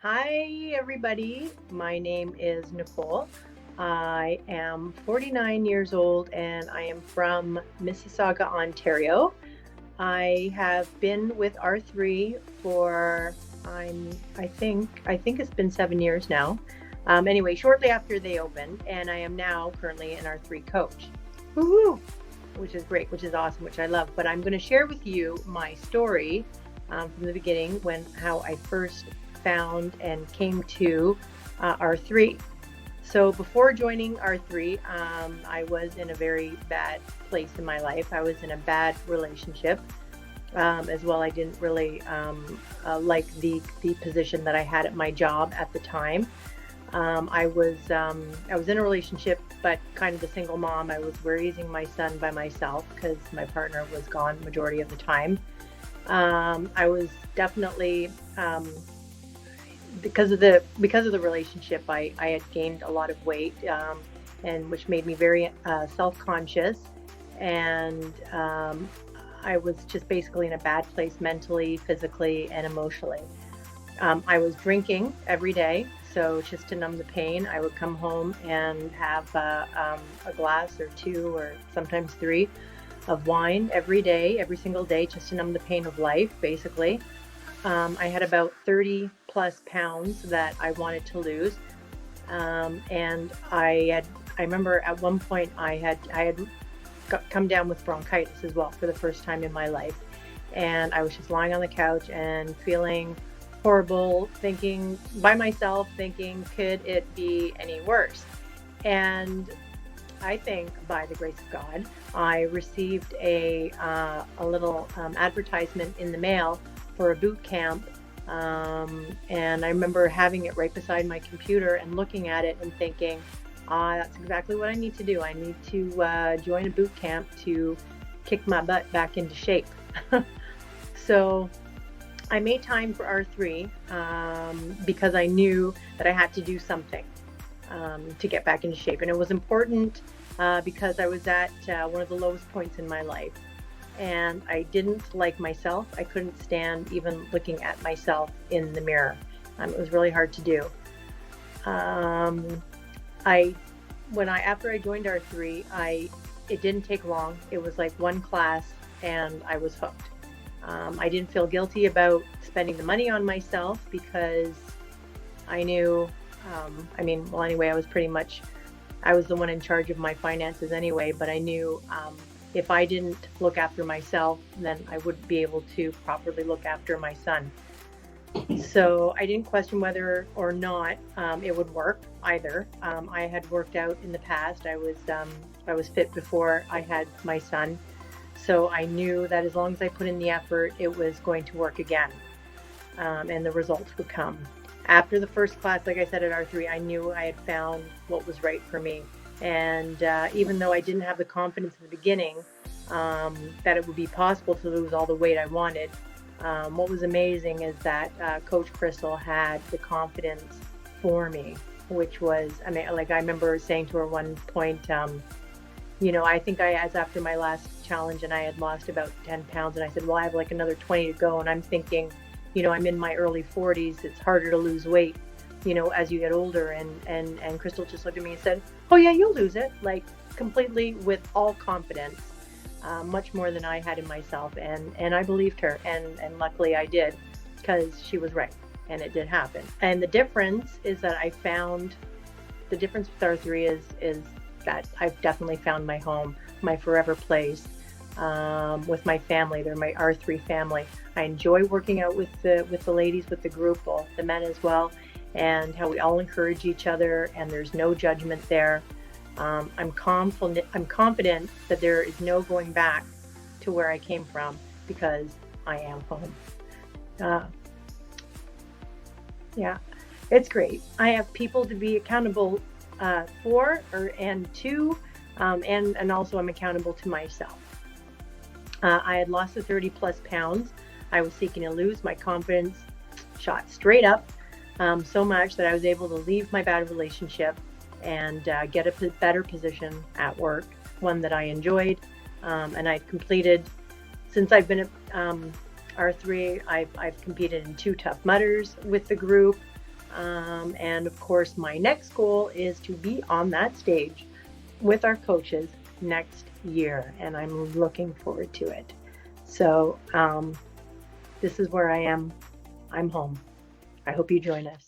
Hi, everybody. My name is Nicole. I am 49 years old and I am from Mississauga, Ontario. I have been with R3 for I think it's been 7 years now. Anyway, shortly after they opened, and I am now currently an R3 coach. Woohoo! Which is great, which is awesome, which I love. But I'm going to share with you my story from the beginning, how I first found and came to R3. So before joining R3, I was in a very bad place in my life. I was in a bad relationship as well. I didn't really like the position that I had at my job at the time. I was in a relationship, but kind of a single mom. I was raising my son by myself because my partner was gone majority of the time. I was definitely because of the relationship, I had gained a lot of weight, and which made me very self-conscious, and I was just basically in a bad place mentally, physically, and emotionally. I was drinking every day, so just to numb the pain, I would come home and have a glass or two, or sometimes three, of wine every day, every single day, just to numb the pain of life, basically. I had about 30 plus pounds that I wanted to lose. And I remember at one point I had come down with bronchitis as well for the first time in my life. And I was just lying on the couch and feeling horrible, thinking by myself, could it be any worse? And I think by the grace of God, I received a little advertisement in the mail for a boot camp, and I remember having it right beside my computer and looking at it and thinking, that's exactly what I need to do. I need to join a boot camp to kick my butt back into shape. So I made time for R3 because I knew that I had to do something to get back into shape, and it was important because I was at one of the lowest points in my life. And I didn't like myself. I couldn't stand even looking at myself in the mirror. It was really hard to do. After I joined R3, it didn't take long. It was like one class and I was hooked. I didn't feel guilty about spending the money on myself because I knew, anyway, I was the one in charge of my finances anyway, but I knew if I didn't look after myself, then I wouldn't be able to properly look after my son. So I didn't question whether or not it would work either. I had worked out in the past. I was fit before I had my son. So I knew that as long as I put in the effort, it was going to work again, and the results would come. After the first class, like I said, at R3, I knew I had found what was right for me. And even though I didn't have the confidence in the beginning that it would be possible to lose all the weight I wanted, what was amazing is that Coach Crystal had the confidence for me, which was, I remember saying to her one point, I think after my last challenge and I had lost about 10 pounds, and I said, well, I have like another 20 to go. And I'm thinking, I'm in my early 40s. It's harder to lose weight, as you get older. And Crystal just looked at me and said, oh yeah, you'll lose it, like completely with all confidence, much more than I had in myself. And I believed her, and luckily I did, because she was right, and it did happen. And the difference is that the difference with R3 is that I've definitely found my home, my forever place, with my family. They're my R3 family. I enjoy working out with the ladies, with the group, well, the men as well, and how we all encourage each other, and there's no judgment there. I'm confident that there is no going back to where I came from, because I am home. Yeah, it's great. I have people to be accountable for, and to, and also I'm accountable to myself. I had lost the 30 plus pounds I was seeking to lose. My confidence shot straight up, so much that I was able to leave my bad relationship and get a better position at work, one that I enjoyed. And I've completed, since I've been at R3, I've competed in 2 Tough Mudders with the group. And of course, my next goal is to be on that stage with our coaches next year, and I'm looking forward to it. So this is where I am. I'm home. I hope you join us.